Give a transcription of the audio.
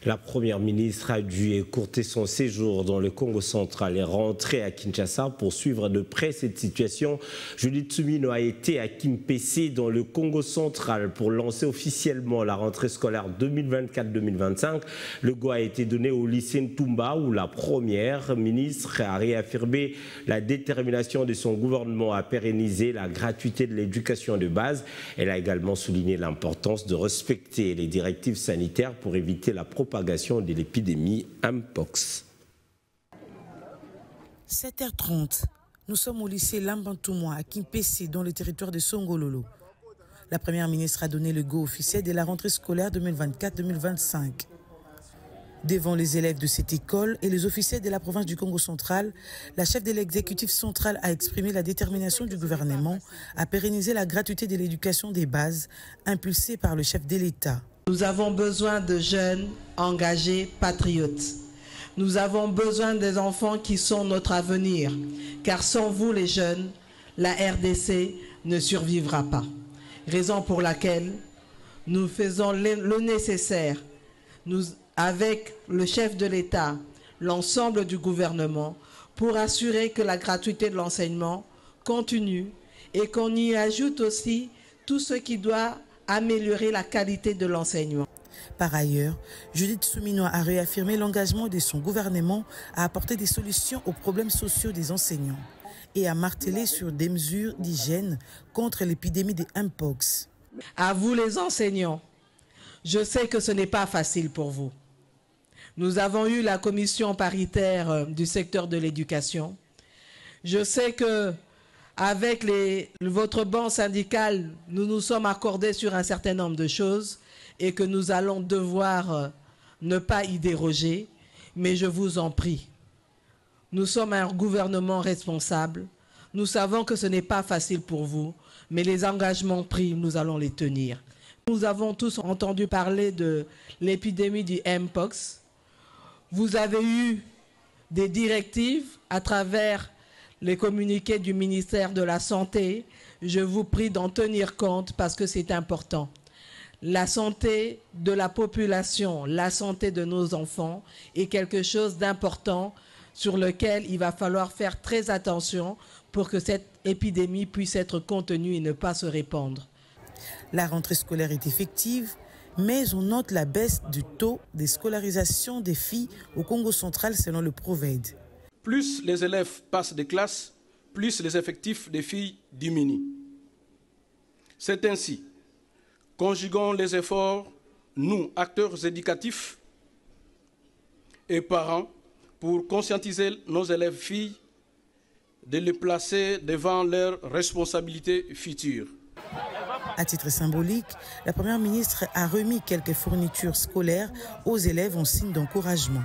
La première ministre a dû écourter son séjour dans le Congo central et rentrer à Kinshasa pour suivre de près cette situation. Judith Suminwa a été à Kimpese dans le Congo central pour lancer officiellement la rentrée scolaire 2024-2025. Le go a été donné au lycée Ntumba où la première ministre a réaffirmé la détermination de son gouvernement à pérenniser la gratuité de l'éducation de base. Elle a également souligné l'importance de respecter les directives sanitaires pour éviter la propagation de l'épidémie Mpox. 7h30, nous sommes au lycée Lambantoumwa à Kimpese dans le territoire de Songololo. La première ministre a donné le go officiel de la rentrée scolaire 2024-2025. Devant les élèves de cette école et les officiels de la province du Congo central, la chef de l'exécutif central a exprimé la détermination du gouvernement à pérenniser la gratuité de l'éducation des bases impulsée par le chef de l'État. Nous avons besoin de jeunes engagés, patriotes. Nous avons besoin des enfants qui sont notre avenir, car sans vous les jeunes, la RDC ne survivra pas. Raison pour laquelle nous faisons le nécessaire, avec le chef de l'État, l'ensemble du gouvernement, pour assurer que la gratuité de l'enseignement continue et qu'on y ajoute aussi tout ce qui doit améliorer la qualité de l'enseignement. Par ailleurs, Judith Suminwa a réaffirmé l'engagement de son gouvernement à apporter des solutions aux problèmes sociaux des enseignants et à marteler sur des mesures d'hygiène contre l'épidémie de Mpox. À vous les enseignants, je sais que ce n'est pas facile pour vous. Nous avons eu la commission paritaire du secteur de l'éducation. Je sais que avec votre banc syndical, nous nous sommes accordés sur un certain nombre de choses et que nous allons devoir ne pas y déroger. Mais je vous en prie, nous sommes un gouvernement responsable. Nous savons que ce n'est pas facile pour vous, mais les engagements pris, nous allons les tenir. Nous avons tous entendu parler de l'épidémie du Mpox. Vous avez eu des directives à travers les communiqués du ministère de la Santé. Je vous prie d'en tenir compte parce que c'est important. La santé de la population, la santé de nos enfants est quelque chose d'important sur lequel il va falloir faire très attention pour que cette épidémie puisse être contenue et ne pas se répandre. La rentrée scolaire est effective, mais on note la baisse du taux de scolarisation des filles au Congo central selon le Proved. Plus les élèves passent de classe, plus les effectifs des filles diminuent. C'est ainsi, conjuguons les efforts, nous, acteurs éducatifs et parents, pour conscientiser nos élèves filles de les placer devant leurs responsabilités futures. À titre symbolique, la première ministre a remis quelques fournitures scolaires aux élèves en signe d'encouragement.